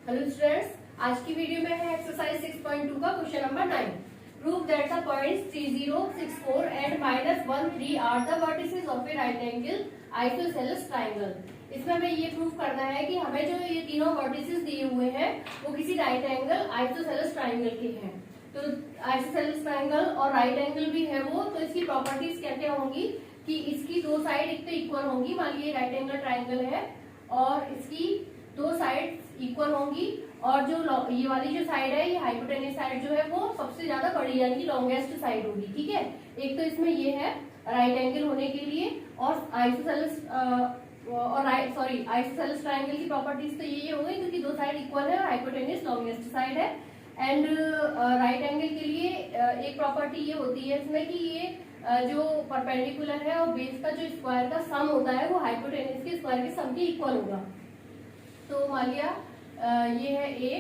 Hello students, आज की video में है एक्सरसाइज 6.2 का question number 9। Prove that the points 30, 64 and -1, 3 are the vertices of a right angle isosceles triangle. इसमें हमें ये प्रूव करना है कि हमें जो ये तीनों वर्टिसेस दिए हुए हैं वो किसी राइट एंगल आइसोसेलेस ट्रायंगल के हैं। तो आइसोसेलेस ट्रायंगल और राइट एंगल भी है वो, तो इसकी प्रॉपर्टीज क्या क्या होंगी कि इसकी दो साइड एक तो इक्वल होंगी। मान लीजिए राइट एंगल ट्रायंगल है और इसकी दो साइड इक्वल होंगी, और जो ये वाली जो साइड है, ये हाइपोटेन्यूज साइड जो है वो सबसे ज्यादा बड़ी यानी कि लॉन्गेस्ट साइड होगी। ठीक है, एक तो इसमें ये है राइट एंगल होने के लिए, और आइसोसेलेस आइसोसेलेस ट्रायंगल की प्रॉपर्टीज तो ये हो गई क्योंकि दो साइड इक्वल है और हाइपोटेन्यूज लॉन्गेस्ट साइड है। एंड राइट एंगल के लिए एक प्रॉपर्टी ये होती है इसमें कि ये जो परपेंडिकुलर है और बेस का जो स्क्वायर का सम होता है वो हाइपोटेन्यूज के स्क्वायर के सम के इक्वल होगा। तो मान लिया ये है ए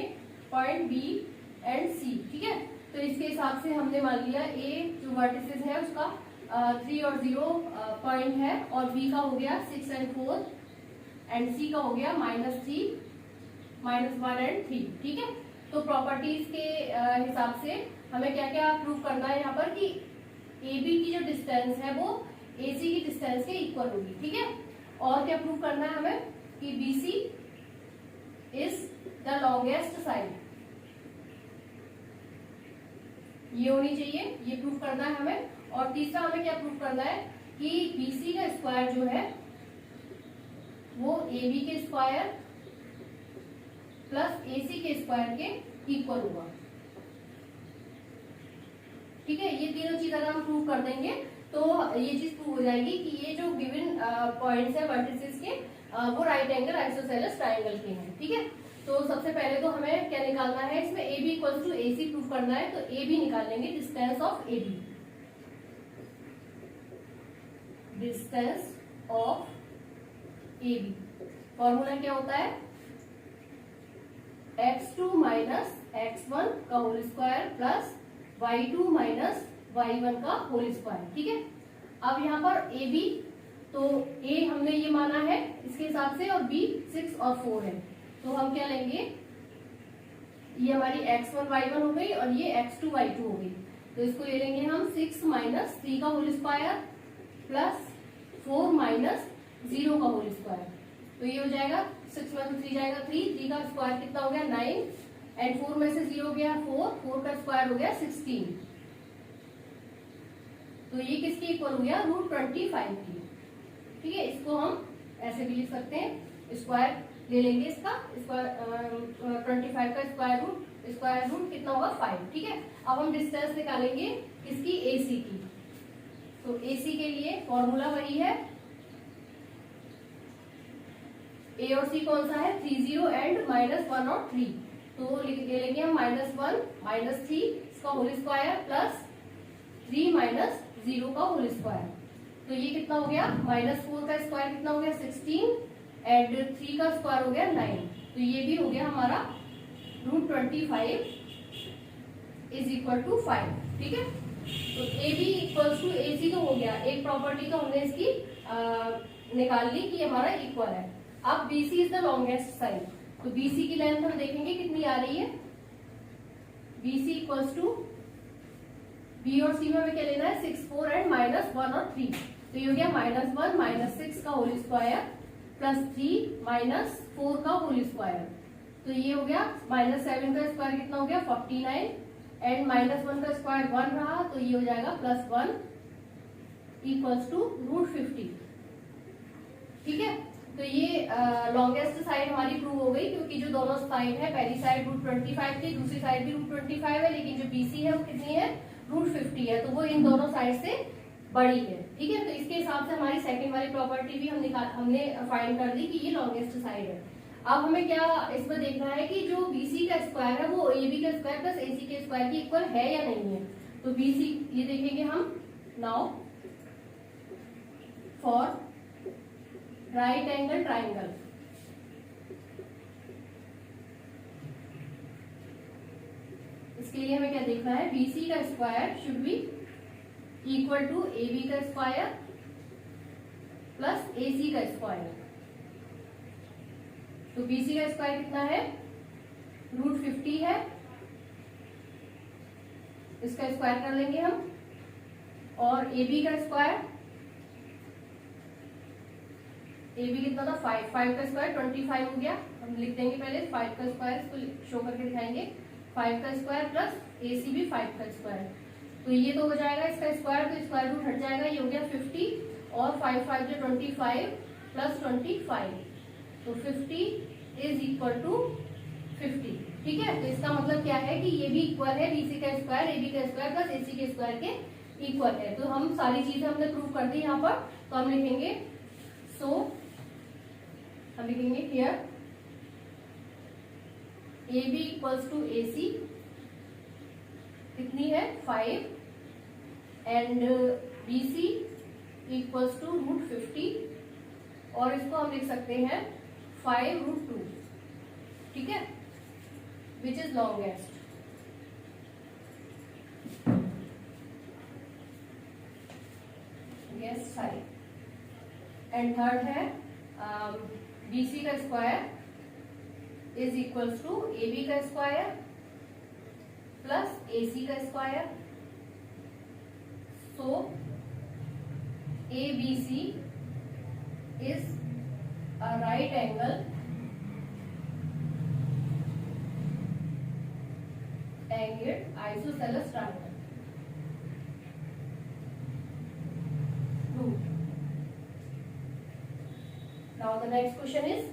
पॉइंट बी एंड सी। ठीक है, तो इसके हिसाब से हमने मान लिया ए जो वर्टिसेस है उसका 3 और 0 पॉइंट है, और बी का हो गया 6 एंड 4 एंड सी का हो गया -3, -1 एंड 3। ठीक है, तो प्रॉपर्टीज के हिसाब से हमें क्या क्या प्रूव करना है यहाँ पर कि ए बी की जो डिस्टेंस है वो ए सी की डिस्टेंस के इक्वल होगी। ठीक है, और क्या प्रूव करना है हमें कि B C is the longest side, ये होनी चाहिए, ये प्रूव करना है हमें। और तीसरा हमें क्या प्रूव करना है कि बीसी का स्क्वायर जो है वो ए बी के स्क्वायर प्लस ए सी के स्क्वायर के इक्वल होगा। ठीक है, ये तीनों चीज अगर हम प्रूव कर देंगे तो ये चीज प्रूव हो जाएगी कि ये जो गिवन पॉइंट्स है वर्टिसेस के वो राइट एंगल आइसोसेलेस ट्रायंगल के हैं। ठीक है, तो सबसे पहले तो हमें क्या निकालना है, इसमें A B equals to A C prove करना है। तो ए बी निकाल लेंगे, distance of A B, distance of A B formula क्या होता है, x2 माइनस x1 का whole square plus y2 minus y1 का होल स्क्वायर। ठीक है, अब यहाँ पर ए बी, तो a हमने ये माना है इसके हिसाब से, और b 6 और 4 है, तो हम क्या लेंगे, ये हमारी x1 y1 हो गई और ये x2 y2 हो गई। तो इसको ले लेंगे हम 6 माइनस 3 का होल स्क्वायर प्लस 4 माइनस 0 का होल स्क्वायर। तो ये हो जाएगा 6 में से 3 जाएगा 3 का स्क्वायर कितना हो गया 9, एंड 4 में से 0 गया 4 का स्क्वायर हो गया 16। तो ये किसकी इक्वल हो गया, √25 की। ठीक है, इसको हम ऐसे भी लिख सकते हैं, स्क्वायर ले लेंगे इसका स्क्वायर 25 का स्क्वायर रूट कितना होगा 5। ठीक है, अब हम डिस्टेंस निकालेंगे इसकी AC की। तो AC के लिए फॉर्मूला वही है, A और C कौन सा है, 30 एंड -1 और 3। तो ले लेंगे हम -1 -3 इसका होल स्क्वायर प्लस 3 माइनस 0 का होल स्क्वायर। तो ये कितना हो गया, -4 का स्क्वायर कितना हो गया 16 एंड 3 का स्क्वायर हो गया 9। तो ये भी हो गया हमारा √25 इज इक्वल टू 5। ठीक है, तो A B equals to A सी तो हो गया, एक प्रॉपर्टी तो हमने इसकी निकाल ली कि हमारा इक्वल है। अब B C is the longest side, तो बी सी की लेंथ हम देखेंगे कितनी आ रही है, B C equals to B और सी में हमें क्या लेना है 6, 4 एंड -1 और 3। तो ये हो गया -1 -6 का होल स्क्वायर प्लस 3 -4 का होल स्क्वायर। तो ये हो गया -7 का स्क्वायर कितना हो गया 49, एंड -1 का स्क्वायर 1 रहा, तो ये हो जाएगा +1 इक्वल्स टू √50। ठीक है, तो ये लॉन्गेस्ट साइड हमारी प्रूव हो गई, क्योंकि जो दोनों साइड है, पहली साइड √25 थी, दूसरी साइड भी √25 है, लेकिन जो BC है वो कितनी है √50 है, तो वो इन दोनों साइड से बड़ी है। ठीक है, तो इसके हिसाब से हमारी सेकंड वाली प्रॉपर्टी भी हमने फाइंड कर दी कि ये लॉन्गेस्ट साइड है। अब हमें क्या इसमें देखना है कि जो BC का स्क्वायर है वो AB का स्क्वायर प्लस AC के स्क्वायर की इक्वल है या नहीं है। तो BC ये देखेंगे हम, now for right angle triangle, इसके लिए हमें क्या देखना है, BC का square should be equal to AB का स्क्वायर प्लस AC का स्क्वायर। तो BC का स्क्वायर कितना है √50 है, इसका स्क्वायर कर लेंगे हम, और AB का स्क्वायर, AB कितना था 5, 5 का स्क्वायर 25 हो गया, हम लिख देंगे पहले 5 का स्क्वायर, इसको शो करके दिखाएंगे, 5 का स्क्वायर प्लस AC भी 5 का स्क्वायर, तो ये तो हो जाएगा इसका स्क्वायर, तो स्क्वायर रूट हट जाएगा, ये हो गया 50 और 5 5 जो 25 प्लस 25, तो 50 इज इक्वल टू 50। ठीक है, तो इसका मतलब क्या है कि ये भी इक्वल है BC का स्क्वायर AB का स्क्वायर प्लस AC के स्क्वायर के इक्वल है। तो हम सारी चीजें हमने प्रूव कर दी यहाँ पर, तो हम लिखेंगे हम लिखेंगे here AB equals to AC कितनी है 5 एंड BC इक्वल्स टू √50 और इसको हम लिख सकते हैं 5√2। ठीक है, which is longest. Yes 5 and third है BC का square is equals to AB का स्क्वायर प्लस AC का square, so ABC is a right angle isosceles triangle. True. Now the next question is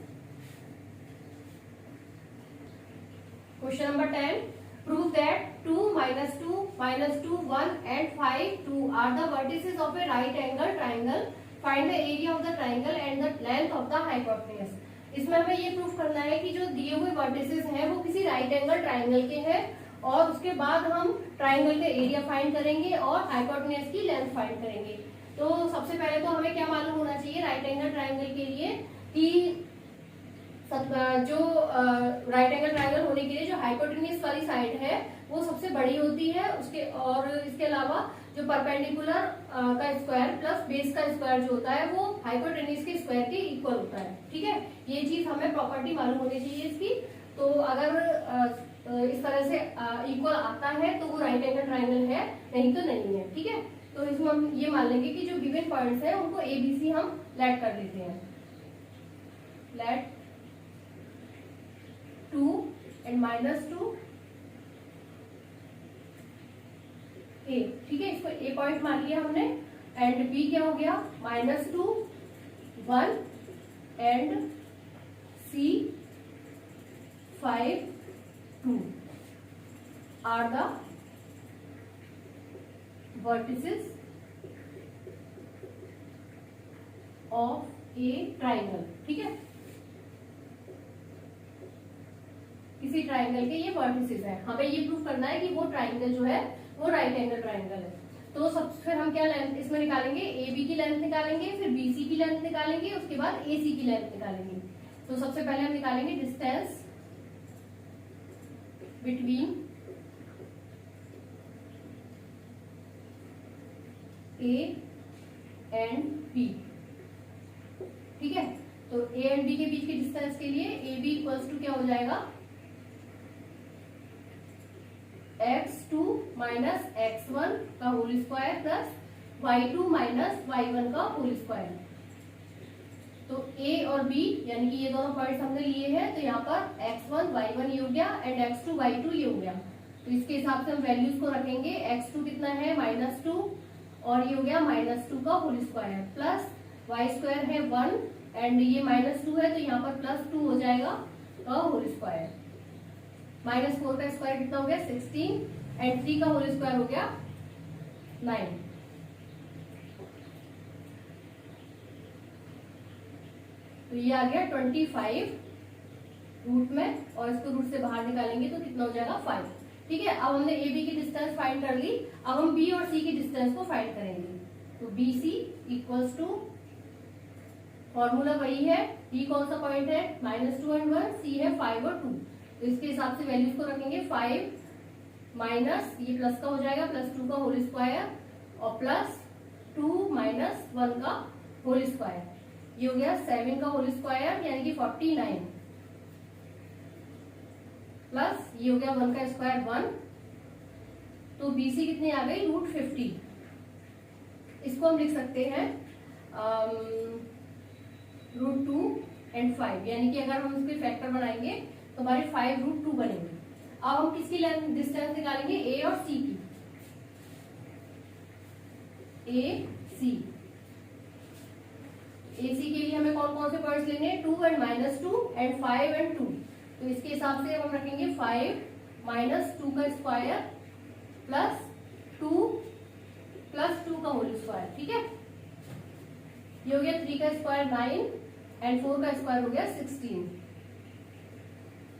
question number 10. Prove that 2 minus 2 minus 2 1 and 5 2 are the vertices of a right angle triangle. Find the area of the triangle and the length of the hypotenuse. इसमें हमें ये proof करना है कि जो दिए हुए vertices हैं वो किसी राइट एंगल ट्राइंगल के हैं, और उसके बाद हम ट्राइंगल का एरिया फाइंड करेंगे और हाइपोटेन्यूज की लेंथ फाइंड करेंगे। तो सबसे पहले तो हमें क्या मालूम होना चाहिए राइट एंगल ट्राइंगल के लिए कि जो राइट एंगल ट्राइंगल होने के लिए जो हाइपोटेन्यूज वाली साइड है वो सबसे बड़ी होती है उसके, और इसके अलावा जो परपेंडिकुलर का स्क्वायर प्लस बेस का स्क्वायर जो होता है वो हाइपोटेन्यूज के स्क्वायर के इक्वल होता है। ठीक है, ये चीज हमें प्रॉपर्टी मालूम होनी चाहिए इसकी। तो अगर इस तरह से इक्वल आता है तो वो राइट एंगल ट्राइंगल है, नहीं तो नहीं है। ठीक है, तो इसमें हम ये मान लेंगे कि जो गिवन पॉइंट्स हैं उनको ABC हम लेट कर देते हैं, लेट 2 एंड -2 A। ठीक है, इसको A पॉइंट मान लिया हमने, एंड B क्या हो गया -2 1 and C 5 2 are the vertices of a triangle. ठीक है, किसी ट्राइंगल के ये वर्टिसेस है, हमें ये प्रूफ करना है कि वो ट्राइंगल जो है वो राइट एंगल ट्राइंगल है। तो फिर हम क्या लेंथ इसमें निकालेंगे, AB की लेंथ निकालेंगे, फिर BC की लेंथ निकालेंगे, उसके बाद AC की लेंथ निकालेंगे। तो सबसे पहले हम निकालेंगे distance between A and B। ठीक है, तो A एंड B के बीच के डिस्टेंस के लिए AB इक्वल्स टू क्या हो जाएगा x2 माइनस x1 का whole square plus y2 minus y1 का होल स्क्वायर। तो A और B यानी कि ये दोनों पॉइंट्स हमने लिए हैं, तो यहाँ पर x1 y1 ये हो गया एंड x2 y2 ये हो गया। तो इसके हिसाब से हम वैल्यूज को रखेंगे, x2 कितना है -2 और ये हो गया -2 का whole square plus y square है 1 एंड ये -2 है तो यहाँ पर +2 हो जाएगा का होल स्क्वायर, -4 का स्क्वायर कितना हो गया 16 एंड 3 का होल स्क्वायर हो गया 9। तो ये आ गया 25 रूट में, और इसको रूट से बाहर निकालेंगे तो कितना हो जाएगा 5। ठीक है, अब हमने AB की डिस्टेंस फाइंड कर ली, अब हम B और C की डिस्टेंस को फाइंड करेंगे। तो BC इक्वल्स टू फॉर्मूला वही है, B कौन सा पॉइंट है -2 एंड 1, C है 5 और 2। तो इसके हिसाब से वैल्यूज को रखेंगे 5 माइनस ये प्लस का हो जाएगा +2 का होल स्क्वायर और +2 माइनस 1 का होल स्क्वायर, ये हो गया 7 का होल स्क्वायर यानी कि 49 प्लस ये हो गया 1 का स्क्वायर 1, तो BC कितनी आ गई √50। इसको हम लिख सकते हैं √2 एंड 5, यानी कि अगर हम इसके फैक्टर बनाएंगे तो हमारे 5√2 बनेंगे। अब हम किसकी लेंथ डिस्टेंस निकालेंगे, A और C की। AC के लिए हमें कौन कौन से पॉइंट्स लेंगे, 2 एंड -2 एंड 5 एंड 2। तो इसके हिसाब से हम रखेंगे 5 - 2 का स्क्वायर प्लस 2 प्लस 2 का होल स्क्वायर, ठीक है। ये हो गया 3 का स्क्वायर 9 एंड 4 का स्क्वायर हो गया 16।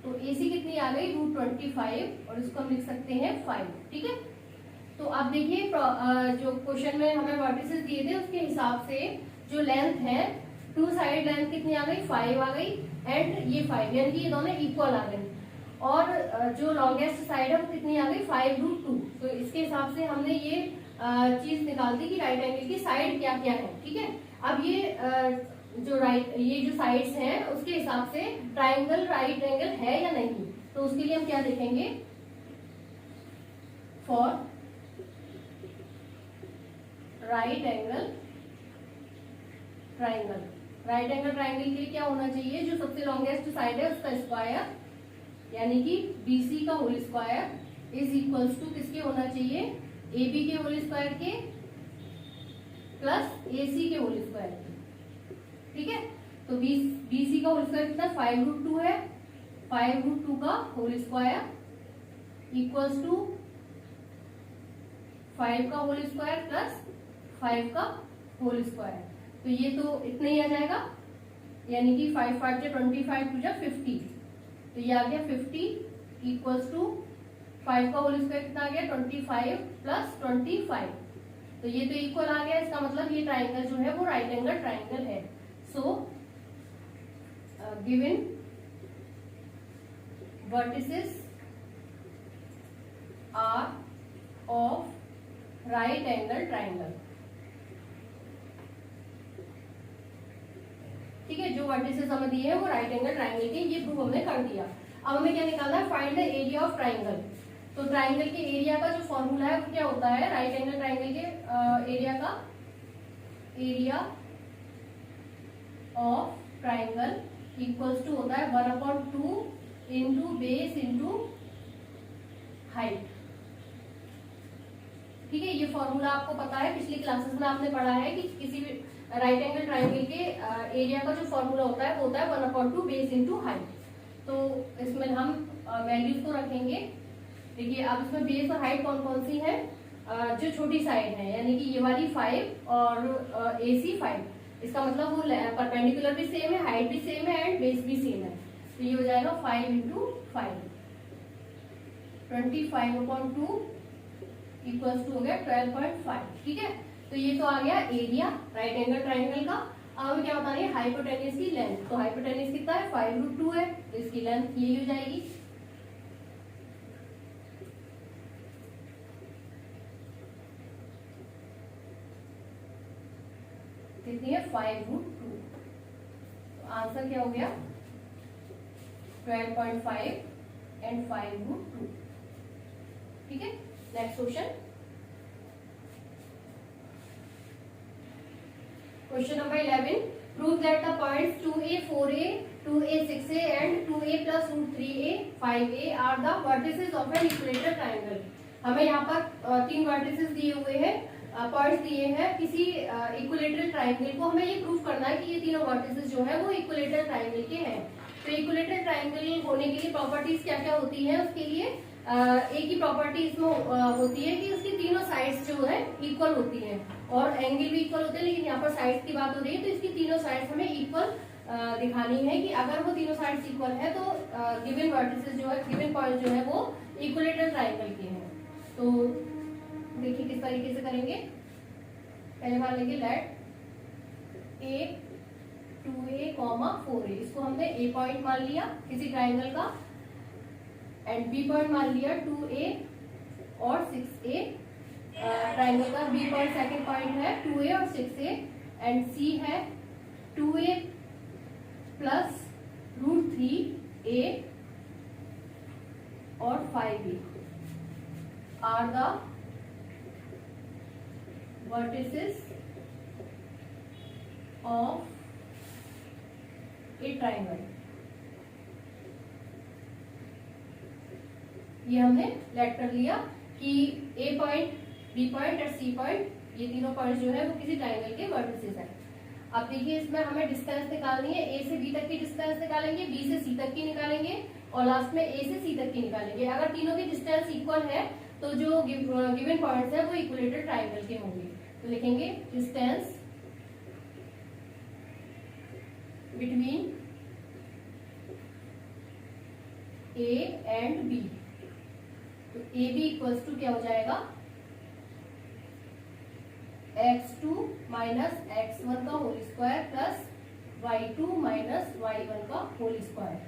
तो AC कितनी आ गई √25 और इसको हम लिख सकते हैं 5, ठीक है। तो आप देखिए जो क्वेश्चन में हमें वर्टिसेस दिए थे उसके हिसाब से जो लेंथ है, टू साइड लेंथ कितनी आ गई 5 आ गई एंड ये 5, यानी कि ये दोनों इक्वल आ गई। और जो लॉन्गेस्ट साइड है वो कितनी आ गई 5√2। तो इसके हिसाब से हमने ये चीज निकाल दी कि राइट एंगल की साइड क्या क्या है, ठीक है। अब ये जो साइड्स हैं उसके हिसाब से ट्राइंगल राइट एंगल है या नहीं, तो उसके लिए हम क्या देखेंगे, for right angle triangle. Right angle triangle के लिए क्या होना चाहिए, जो सबसे लॉन्गेस्ट साइड है उसका स्क्वायर, यानी कि BC का whole square is equals to किसके होना चाहिए, AB के होल स्क्वायर के प्लस AC के होल स्क्वायर के, ठीक है। तो BC का होल स्क्वायर कितना 5√2 है, 5√2 का होल स्क्वायर इक्वल्स टू 5 का होल स्क्वायर प्लस 5 का होल स्क्वायर। तो ये तो इतना ही आ जाएगा, यानी कि 5 5 से 25 टू जा 50, तो ये आ गया 50 इक्वल्स टू 5 का होल स्क्वायर कितना आ गया 25 प्लस 25। तो ये तो इक्वल आ गया, इसका मतलब ये ट्राइंगल जो है वो राइट एंगल ट्राइंगल है। So given vertices are of right angle triangle, ठीक है। जो वर्टिसेस हमें दिए हैं वो राइट एंगल ट्राइंगल के, ये प्रूफ हमने कर दिया। अब हमें क्या निकालना है, find the area of triangle. तो ट्राइंगल के एरिया का जो फॉर्मूला है वो क्या होता है, राइट एंगल ट्राइंगल के एरिया का, area of triangle equals to होता है 1/2 इंटू बेस इंटू हाइट, ठीक है। ये फॉर्मूला आपको पता है, पिछली क्लासेस में आपने पढ़ा है कि किसी भी राइट एंगल ट्राइंगल के एरिया का जो फॉर्मूला होता है वो होता है 1/2 बेस इंटू हाइट। तो इसमें हम वैल्यूज को रखेंगे। देखिए अब इसमें बेस और हाइट कौन कौन सी है, जो छोटी साइड है, यानी कि ये वाली 5 और AC 5, इसका मतलब वो परपेंडिकुलर भी सेम है, हाइट भी सेम है एंड बेस भी सेम है। तो ये हो जाएगा 5 × 5, 25/2 इक्वल्स टू हो गया 12.5, ठीक है। तो ये तो आ गया एरिया राइट एंगल ट्राइंगल का। अब हमें क्या बतानी है, हाइपोटेन्यूज की लेंथ। तो हाइपोटेन्यूज कितना है 5√2 है, तो इसकी लेंथ यही हो जाएगी। कितनी है 5√2, तो आंसर क्या हो गया 12.5 एंड 5√2, ठीक है। Next question, question number 11, prove that the points 2A 4A 2A 6A and 2A + √3A 5A are the vertices of an equilateral triangle. हमें यहाँ पर 3 वर्टिसेस दिए हुए हैं, पॉइंट्स दिए हैं किसी इक्विलेटरल ट्राइंगल को। हमें ये प्रूव करना है कि ये तीनों वर्टिसेस जो है वो इक्विलेटरल ट्राइंगल के हैं। तो इक्विलेटरल ट्राइंगल होने के लिए प्रॉपर्टीज क्या क्या होती है, उसके लिए एक ही प्रॉपर्टी इसमें होती है कि उसकी तीनों साइड्स जो है इक्वल होती हैं और एंगल भी इक्वल होते हैं, लेकिन यहाँ पर साइड्स की बात हो रही है तो इसकी तीनों साइड्स हमें इक्वल दिखानी है कि अगर वो तीनों साइड्स इक्वल है तो गिवन वर्टिसेस जो है, गिवन पॉइंट जो है वो इक्विलेटरल ट्राइंगल के हैं। तो देखिए किस तरीके से करेंगे। पहले मान लेंगे लेट A 2A, 4A, इसको हमने A पॉइंट मान लिया किसी ट्राइंगल का एंड B पॉइंट मान लिया 2A और 6A, ट्राइंगल का B पॉइंट सेकंड पॉइंट है 2A और 6A एंड C है 2A + √3A vertices of a triangle। ये हमने लेट कर लिया कि ए पॉइंट, बी पॉइंट और सी पॉइंट, ये तीनों पॉइंट जो है वो किसी ट्राइंगल के वर्टिसेस हैं। अब देखिए इसमें हमें डिस्टेंस निकालनी है, ए से बी तक की डिस्टेंस निकालेंगे, बी से सी तक की निकालेंगे और लास्ट में ए से सी तक की निकालेंगे। अगर तीनों की डिस्टेंस इक्वल है तो जो गिवन पॉइंट्स है वो इक्विलेटरल ट्राइंगल के होंगे। तो लिखेंगे distance between A and B. तो ए बी इक्वल्स टू क्या हो जाएगा, x2 माइनस x1 का whole square plus y2 minus y1 का होल स्क्वायर।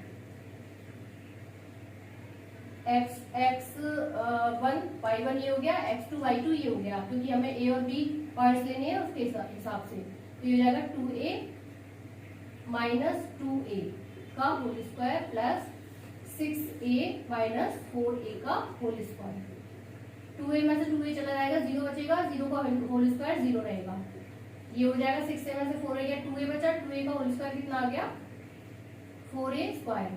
x1 y1 ये हो गया, x2 y2 ये हो गया, क्योंकि हमें a और b पॉइंट्स लेने हैं उसके हिसाब से। तो ये हो जाएगा 2a माइनस 2a का whole square plus 6a minus 4a का होल स्क्वायर। 2a में से 2a चला जाएगा, 0 बचेगा, 0 का होल स्क्वायर 0 रहेगा। ये हो जाएगा 6a में से 4a गया, 2a बचा, 2a का होल स्क्वायर कितना आ गया, 4a स्क्वायर।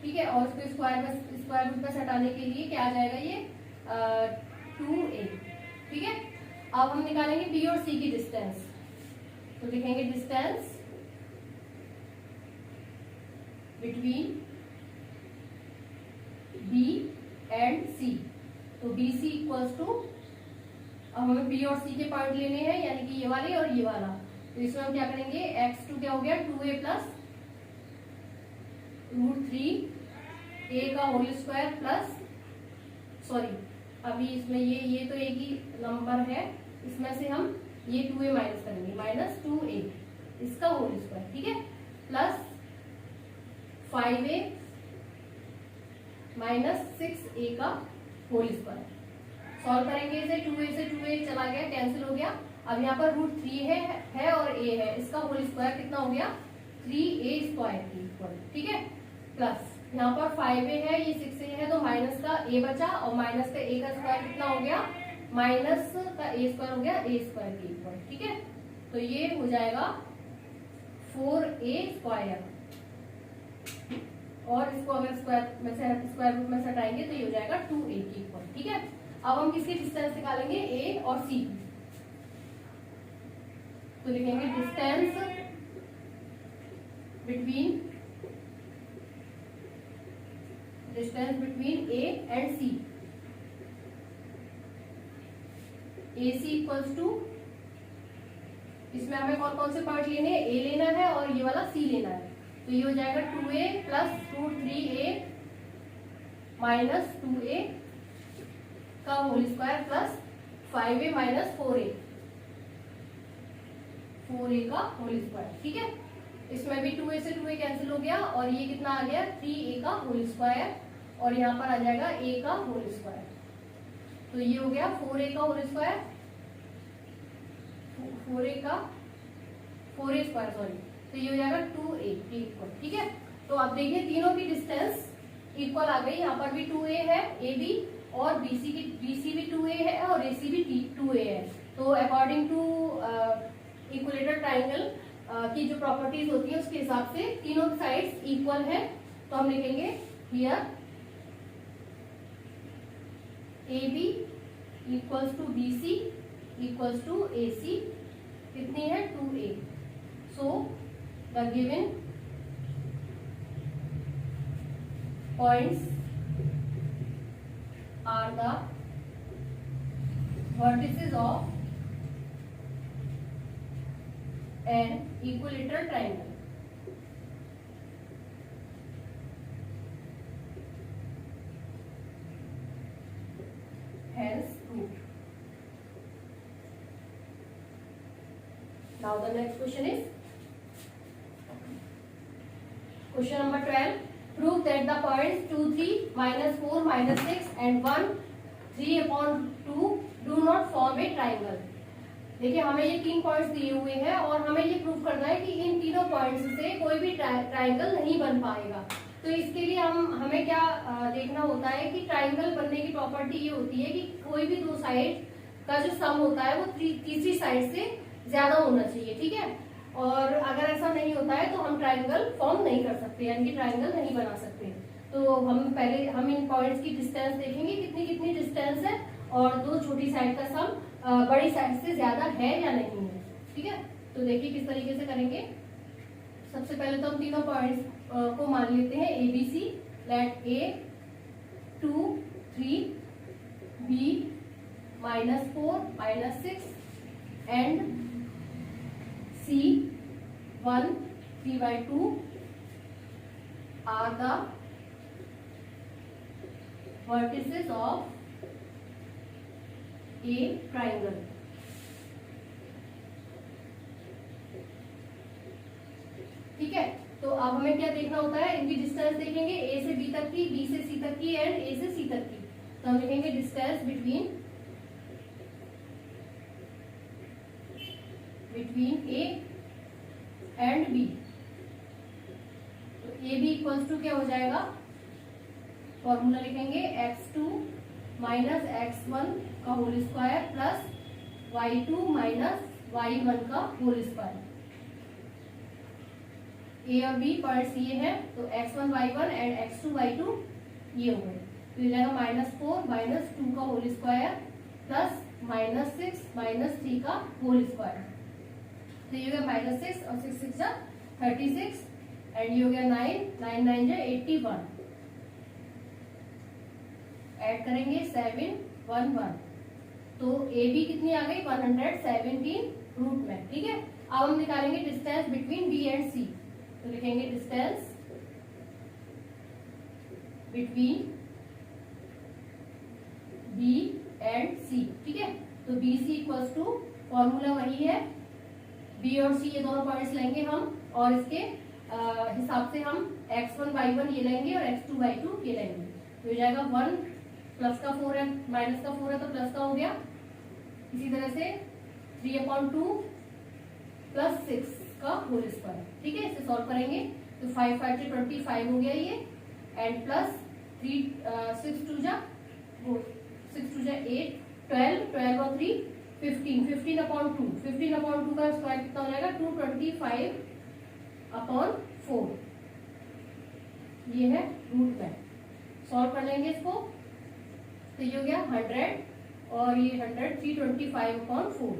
ठीक है, और उसको स्क्वायर रूट में हटाने के लिए क्या आ जाएगा, ये 2a। ठीक है, अब हम निकालेंगे बी और सी की डिस्टेंस। तो लिखेंगे distance between B and C. तो बी सी इक्वल्स टू, अब हमें बी और सी के पॉइंट लेने हैं, यानी कि ये वाले और ये वाला। तो इसमें हम क्या करेंगे, x2 क्या हो गया 2a प्लस √3a का होल स्क्वायर प्लस, सॉरी अभी इसमें ये तो एक ही नंबर है, इसमें से हम ये 2a माइनस करेंगे, माइनस 2a इसका होल स्क्वायर। ठीक है, प्लस 5a माइनस 6a का होल स्क्वायर। सॉल्व करेंगे इसे, 2a से 2a चला गया, कैंसिल हो गया। अब यहाँ पर √3 है और a है, इसका होल स्क्वायर कितना हो गया 3a स्क्वायर के इक्वल। ठीक है, प्लस यहाँ पर 5a है, ये 6a है, तो माइनस का a बचा और माइनस का a का स्क्वायर कितना हो गया, माइनस का a स्क्वायर हो गया a स्क्वायर के इक्वल। ठीक है, तो ये हो जाएगा 4a स्क्वायर, और इसको अगर स्क्वायर रूट में से हटाएंगे तो ये हो जाएगा 2a की इक्वल। ठीक है, अब हम किसकी डिस्टेंस निकालेंगे, a और c। तो लिखेंगे distance between a and c। ac equals to, इसमें हमें कौन कौन से पॉइंट लेने हैं, a लेना है और ये वाला c लेना है। तो ये हो जाएगा 2a plus √3a minus 2a का whole square plus 5a minus 4a का होल स्क्वायर। ठीक है, इसमें भी 2a से 2a कैंसिल हो गया और ये कितना आ गया 3a का होल स्क्वायर, और यहाँ पर आ जाएगा a का होल स्क्वायर। तो ये हो गया 4a का whole square, 4a square sorry, तो ये हो जाएगा 2a के इक्वल। ठीक है, तो अब देखिए तीनों की डिस्टेंस इक्वल आ गई, यहाँ पर भी 2a है ab, और bc भी 2a है और ac भी 2a है। तो अकॉर्डिंग टू इक्विलेटरल ट्राइंगल की जो प्रॉपर्टीज होती है उसके हिसाब से तीनों साइड्स इक्वल है। तो हम लिखेंगे here AB equals to BC equals to AC, कितनी है 2a। So the given points are the vertices of an equilateral triangle. Hence root. Now the next question is question number 12. Prove that the points 2, 3, -4, -6 and 1, 3/2 do not form a triangle. देखिए हमें ये 3 points दिए हुए हैं और हमें ये prove करना है कि इन तीनों पॉइंट्स से कोई भी ट्राइंगल नहीं बन पाएगा। तो इसके लिए हमें क्या देखना होता है कि ट्राइंगल बनने की प्रॉपर्टी ये होती है कि कोई भी दो साइड का जो सम होता है वो तीसरी साइड से ज्यादा होना चाहिए, ठीक है। और अगर ऐसा नहीं होता है तो हम ट्राइंगल फॉर्म नहीं कर सकते, यानी कि ट्राइंगल नहीं बना सकते। तो हम इन पॉइंट्स की डिस्टेंस देखेंगे कितनी कितनी डिस्टेंस है, और दो छोटी साइड का सम बड़ी साइड से ज्यादा है या नहीं है, ठीक है। तो देखिए किस तरीके से करेंगे। सबसे पहले तो हम तीनों पॉइंट्स को मान लेते हैं ABC, let A 2 3 B -4 -6 and C 1 3/2 are the vertices of a triangle. ठीक है, तो अब हमें क्या देखना होता है, इनकी डिस्टेंस देखेंगे A से B तक की, B से C तक की एंड A से C तक की। तो हम लिखेंगे distance between A and B। तो AB इक्वल्स टू क्या हो जाएगा, फॉर्मूला लिखेंगे x2 माइनस x1 का whole square plus y2 minus y1 का होल स्क्वायर। A और B पॉइंट्स ये है, तो x1 y1 and x2 y2 ये हो गए। तो ये जाएगा -4 -2 का होल स्क्वायर प्लस -6 -3 का होल स्क्वायर। तो ये हो गया -6 और 6 6 36 एंड ये हो गया 9 9 9 81। ऐड करेंगे 7 1 1, तो ए बी कितनी आ गई 117 रूट में, ठीक है। अब हम निकालेंगे distance between B and C. तो लिखेंगे distance between B and C, ठीक है। तो B C equals to, formula वही है, बी और सी ये दोनों पॉइंट्स लेंगे हम, और इसके हिसाब से हम x1 y1 ये लेंगे और x2 y2 ये लेंगे। तो हो जाएगा 1 प्लस का 4 है माइनस का 4 है तो प्लस का हो गया। इसी तरह से 3/2 प्लस 6 का होल स्क्वायर, ठीक है। इसे सॉल्व करेंगे तो 5 5 से 25 हो गया ये, एंड प्लस 6 2 जा 8 12 12 और 3 15 15/2 15/2 का स्क्वायर कितना हो जाएगा 225/4। ये है रूट में, सॉल्व कर लेंगे इसको तो ये हो गया 100 और ये 100 325/4।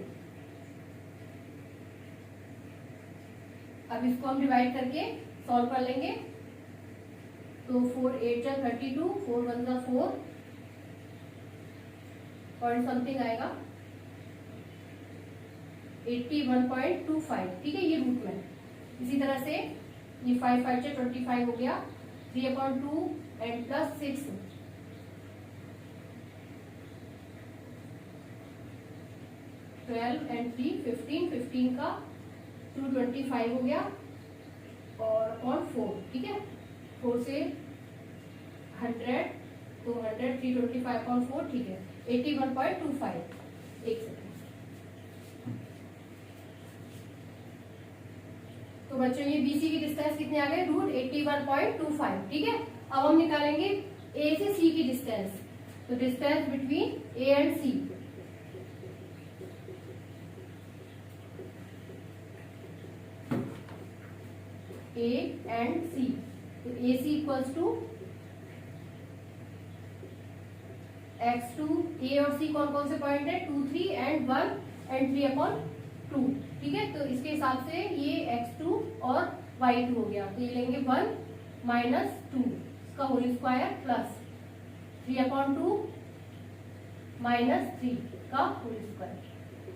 अब इसको हम डिवाइड करके सॉल्व कर लेंगे तो 4 8 जा 32 4 1 जा 4 पॉइंट समथिंग आएगा 81.25, ठीक है, ये रूट में। इसी तरह से ये 5 5 से 25 हो गया 3/2 एंड प्लस 6 12 एंड 3 15 15 का 225 हो गया और 4, ठीक है। 4 से 100 तो 100 325/4, ठीक है, 81.25। एक सेकेंड। तो बच्चों ये बीसी की डिस्टेंस कितने आ गए √81.25, ठीक है। अब हम निकालेंगे ए से सी की डिस्टेंस। तो distance between A and C, A and C, तो A C equals to x2, ए और सी कौन कौन से पॉइंट है 2 3 एंड 1 एंड 3/2, ठीक है। तो इसके हिसाब से ये x2 और y2 हो गया, तो ये लेंगे 1 - 2 इसका होल स्क्वायर प्लस 3/2 -3 का होल स्क्वायर।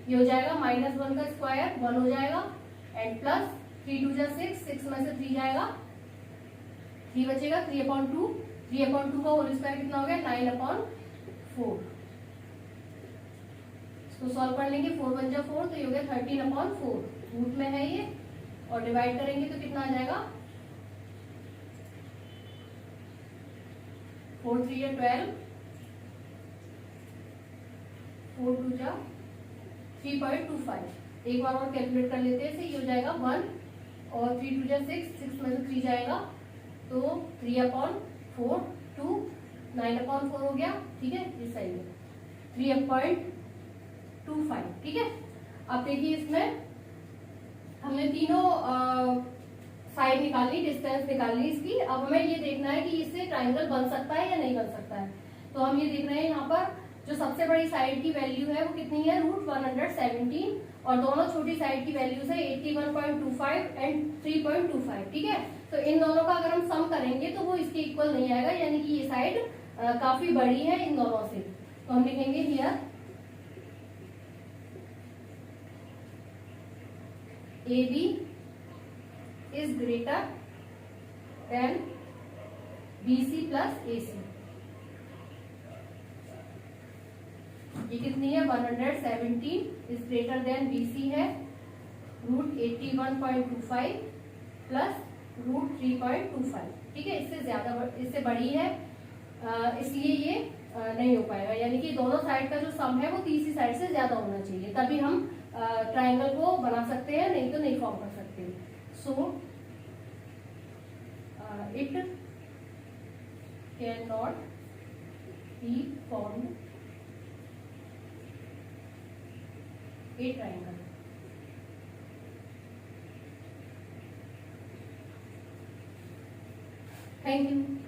ये हो जाएगा -1 का स्क्वायर 1 हो जाएगा एंड प्लस 3 2 जा 6 6 में से 3 जाएगा 3 बचेगा 3/2 का होल स्क्वायर कितना हो गया 9/4। इसको सॉल्व कर लेंगे 4 1 जा 4 तो ये हो गया 13/4 रूट में है ये, और डिवाइड करेंगे तो कितना आ जाएगा 4 3 या 12 4 2 जा 3.25। एक बार और कैलकुलेट कर लेते हैं, ये हो जाएगा 1 और 3 2 जा 6 6 में से 3 जाएगा तो 3/4 2 9/4 हो गया, ठीक है। इस साइड में 25, ठीक है। अब देखिए इसमें हमने तीनों साइड निकाली, डिस्टेंस निकाली इसकी। अब हमें ये देखना है कि इससे ट्राइंगल बन सकता है या नहीं बन सकता है। तो हम ये देख रहे हैं यहाँ पर जो सबसे बड़ी साइड की वैल्यू है वो कितनी है, √117, और दोनों छोटी साइड की वैल्यूज है 81.25 एंड 3.25, ठीक है। तो इन दोनों का अगर हम सम करेंगे तो वो इसके इक्वल नहीं आएगा, यानी कि ये साइड काफी बड़ी है इन दोनों से। तो हम लिखेंगे here AB is greater than BC plus AC। ये कितनी है, 117 इज ग्रेटर देन BC है √81.25 प्लस √3.25, ठीक है। इससे ज्यादा, इससे बड़ी है, इसलिए ये नहीं हो पाएगा, यानी कि दोनों साइड का जो सम है वो तीसरी साइड से ज्यादा होना चाहिए, तभी हम ट्राइंगल को बना सकते हैं, नहीं तो नहीं फॉर्म कर सकते। So it can not be formed A triangle. Thank you.